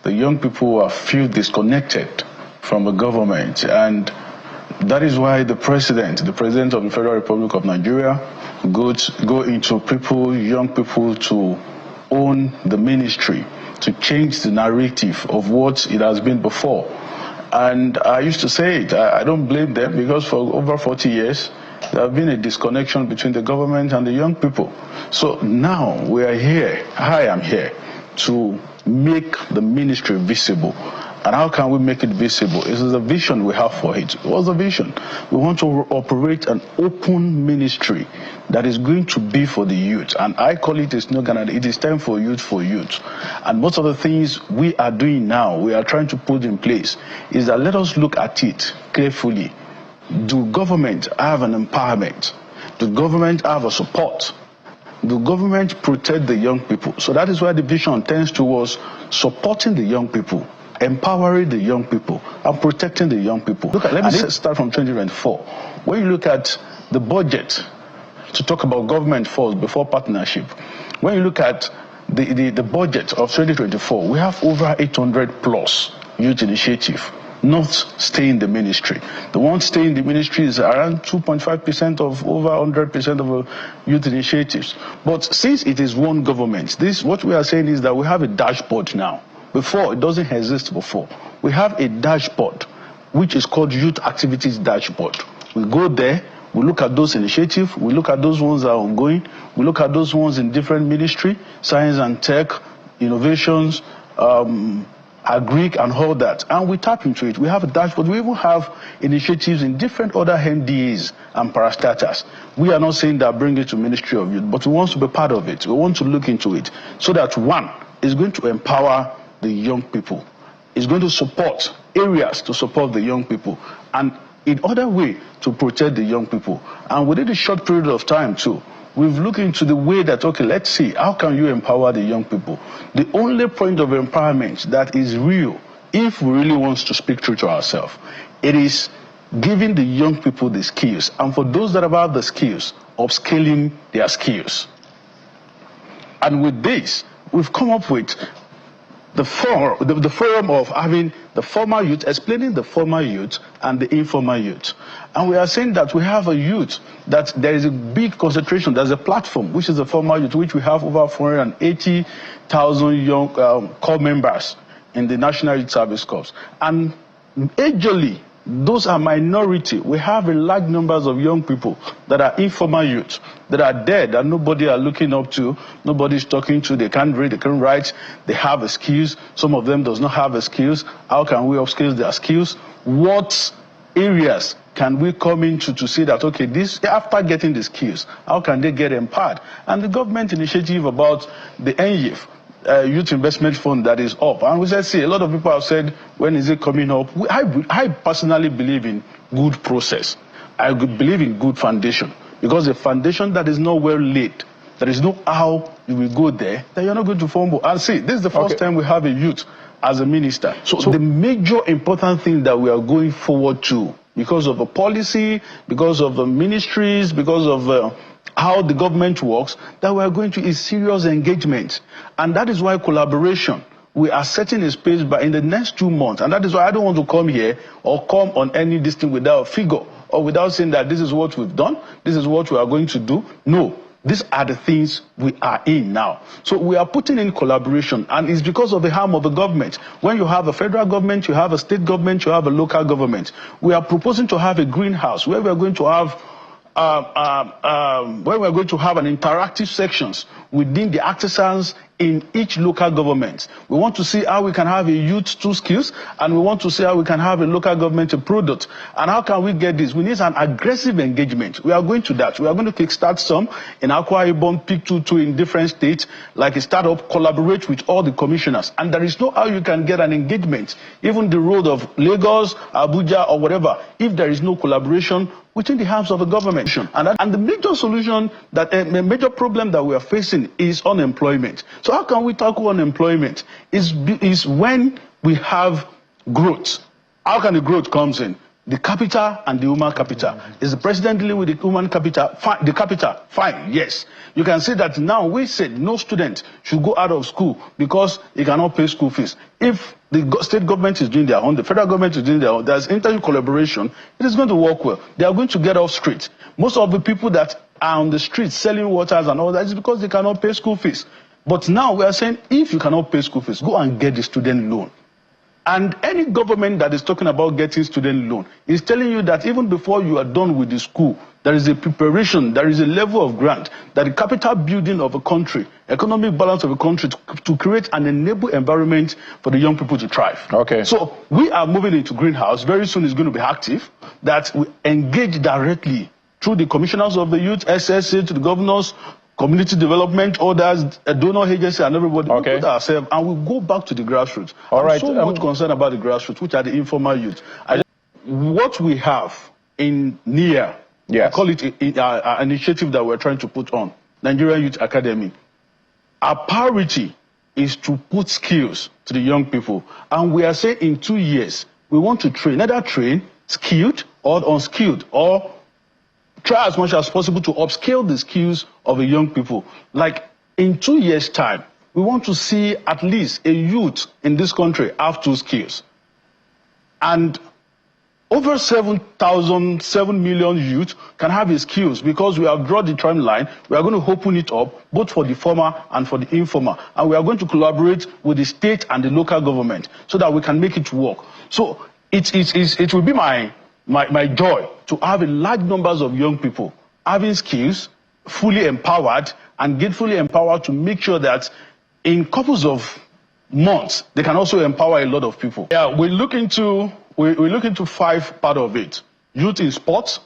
the young people feel disconnected from the government, and that is why the president of the Federal Republic of Nigeria go into young people to own the ministry, to change the narrative of what it has been before. And I used to say it, I don't blame them, because for over 40 years, there has been a disconnection between the government and the young people. So now we are here, I am here, to make the ministry visible. And how can we make it visible? It is a vision we have for it. What's the vision? We want to operate an open ministry that is going to be for the youth. And I call it a slogan, it is time for youth for youth. And most of the things we are doing now, we are trying to put in place, is that let us look at it carefully. Do government have an empowerment? Do government have a support? Do government protect the young people? So that is why the vision tends towards supporting the young people, empowering the young people, and protecting the young people. Let me start from 2024. When you look at the budget, to talk about government first before partnership, when you look at the budget of 2024, we have over 800 plus youth initiative not stay in the ministry. The ones stay in the ministry is around 2.5% of over 100% of youth initiatives. But since it is one government, what we are saying is that we have a dashboard now. Before, it doesn't exist before. We have a dashboard, which is called Youth Activities Dashboard. We go there, we look at those initiatives, we look at those ones that are ongoing, we look at those ones in different ministry, science and tech, innovations, agric and all that, and we tap into it. We have a dashboard. We even have initiatives in different other MDAs and parastatals. We are not saying that bring it to Ministry of Youth, but we want to be part of it. We want to look into it so that one is going to empower the young people. It's going to support areas to support the young people, and in other way to protect the young people. And within a short period of time too, we've looked into the way that, okay, let's see, how can you empower the young people? The only point of empowerment that is real, if we really want to speak true to ourselves, it is giving the young people the skills. And for those that have the skills, upscaling their skills. And with this, we've come up with the forum of having the formal youth, explaining the formal youth and the informal youth. And we are saying that we have a youth, that there is a big concentration, there's a platform, which is the formal youth, which we have over 480,000 young core members in the National Youth Service Corps. And majorly, those are minority. We have a large numbers of young people that are informal youth, that are dead, that nobody are looking up to, nobody's talking to, they can't read, they can't write, they have skills. Some of them does not have skills. How can we upskill their skills? What areas can we come into to see that, okay, this, after getting the skills, how can they get empowered? And the government initiative about the NYIF, Youth Investment Fund, that is up. And we said, see, a lot of people have said, when is it coming up? I personally believe in good process. I believe in good foundation. Because a foundation that is not well laid, there is no how you will go there, then you're not going to fumble. And see, this is the first time we have a youth as a minister. So the major important thing that we are going forward to, because of the policy, because of the ministries, because of how the government works, that we are going to is serious engagement. And that is why collaboration, we are setting a space by in the next 2 months. And that is why I don't want to come here or come on any this thing without a figure or without saying that this is what we've done, this is what we are going to do. No, these are the things we are in now. So we are putting in collaboration, and it's because of the arm of the government. When you have a federal government, you have a state government, you have a local government. We are proposing to have a greenhouse where we are going to have where we're going to have an interactive sections within the artisans in each local government. We want to see how we can have a youth 2 skills, and we want to see how we can have a local government a product. And how can we get this? We need an aggressive engagement. We are going to that. We are going to kickstart some in Akwa Ibom, pick 2 in different states, like a startup, collaborate with all the commissioners. And there is no how you can get an engagement, even the road of Lagos, Abuja, or whatever, if there is no collaboration within the hands of the government. And the major solution, that a major problem that we are facing is unemployment. So how can we tackle unemployment? Is when we have growth. How can the growth comes in? the capital and the human capital. Is the president dealing with the human capital? Fine. The capital, fine, yes. You can see that now we said no student should go out of school because he cannot pay school fees. If the state government is doing their own, the federal government is doing their own, there's internal collaboration, it is going to work well. They are going to get off street. Most of the people that are on the streets selling waters and all that is because they cannot pay school fees. But now we are saying if you cannot pay school fees, go and get the student loan. And any government that is talking about getting student loan is telling you that even before you are done with the school, there is a preparation, there is a level of grant that the capital building of a country, economic balance of a country to create an enable environment for the young people to thrive. Okay. So we are moving into greenhouse. Very soon it's going to be active, that we engage directly through the commissioners of the youth, SSA, to the governors, community development, others, donor agency, and everybody. Okay. We put ourselves and we go back to the grassroots. All right. I'm so much concerned about the grassroots, which are the informal youth. What we have in NIA, yes, I call it an initiative that we're trying to put on, Nigerian Youth Academy. Our priority is to put skills to the young people. And we are saying in 2 years, we want to train, either train skilled or unskilled, or try as much as possible to upscale the skills of the young people. Like in 2 years' time, we want to see at least a youth in this country have 2 skills. And over 7 million youth can have the skills because we have drawn the timeline. We are going to open it up both for the formal and for the informal. And we are going to collaborate with the state and the local government so that we can make it work. So it will be my joy to have a large numbers of young people having skills, fully empowered, and get fully empowered to make sure that in couples of months, they can also empower a lot of people. Yeah, we look into 5 parts of it: youth in sports,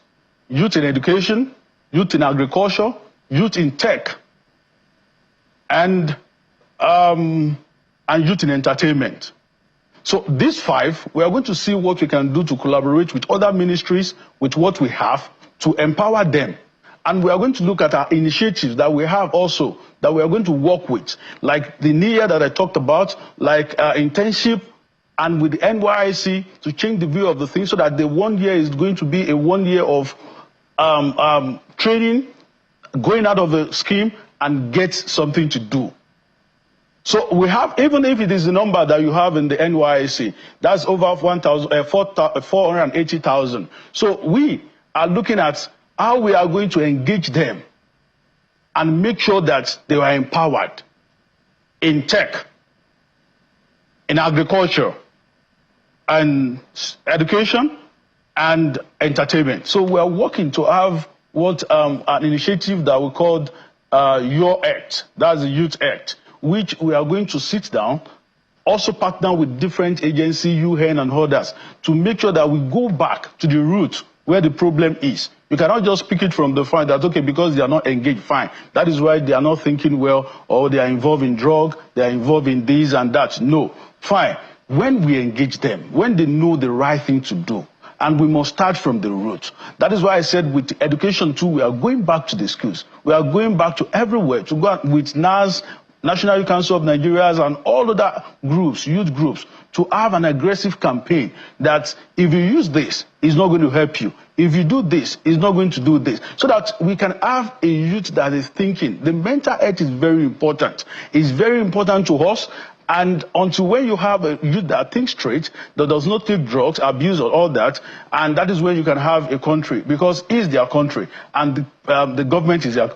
youth in education, youth in agriculture, youth in tech, and youth in entertainment. So these 5, we are going to see what we can do to collaborate with other ministries, with what we have, to empower them. And we are going to look at our initiatives that we have also, that we are going to work with, like the NIA that I talked about, like internship, and with the NYC to change the view of the thing so that the 1 year is going to be a 1 year of training, going out of the scheme and get something to do. So we have, even if it is the number that you have in the NYC, that's over 480,000. So we are looking at how we are going to engage them and make sure that they are empowered in tech, in agriculture, and education, and entertainment. So we are working to have an initiative that we called Your Act, that's the Youth Act, which we are going to sit down, also partner with different agencies, UN and others, to make sure that we go back to the root where the problem is. You cannot just pick it from the front that, okay, because they are not engaged, fine. That is why they are not thinking well, or they are involved in drug, they are involved in this and that. No, fine. When we engage them, when they know the right thing to do, and we must start from the root. That is why I said with education too, we are going back to the schools. We are going back to everywhere, to go with NAS, National Youth Council of Nigeria, and all other groups, youth groups, to have an aggressive campaign that if you use this, it's not going to help you. If you do this, it's not going to do this. So that we can have a youth that is thinking. The mental health is very important. It's very important to us. And until when you have a youth that thinks straight, that does not take drugs, abuse, or all that, and that is when you can have a country, because it's their country, and the government is their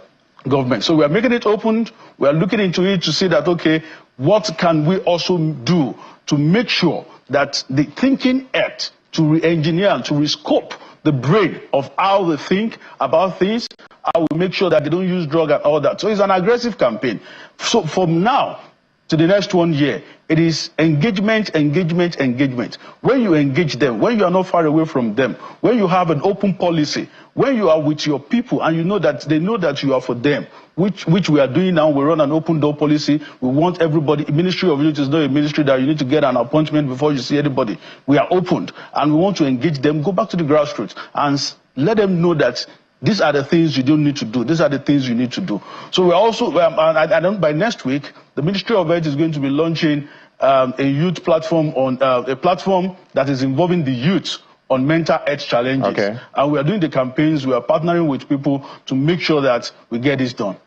government. So we are making it open. We are looking into it to see that, okay, what can we also do to make sure that the thinking act, to re-engineer and to rescope the brain of how they think about things, how we make sure that they don't use drugs and all that. So it's an aggressive campaign. So from now to the next 1 year, it is engagement, engagement, engagement. When you engage them, when you are not far away from them, when you have an open policy, when you are with your people and you know that they know that you are for them, which we are doing now. We run an open door policy. We want everybody. Ministry of Youth is not a ministry that you need to get an appointment before you see anybody. We are opened and we want to engage them. Go back to the grassroots and let them know that these are the things you don't need to do. These are the things you need to do. So we're also, by next week, the Ministry of Health is going to be launching a youth platform, a platform that is involving the youth on mental health challenges. Okay. And we are doing the campaigns, we are partnering with people to make sure that we get this done.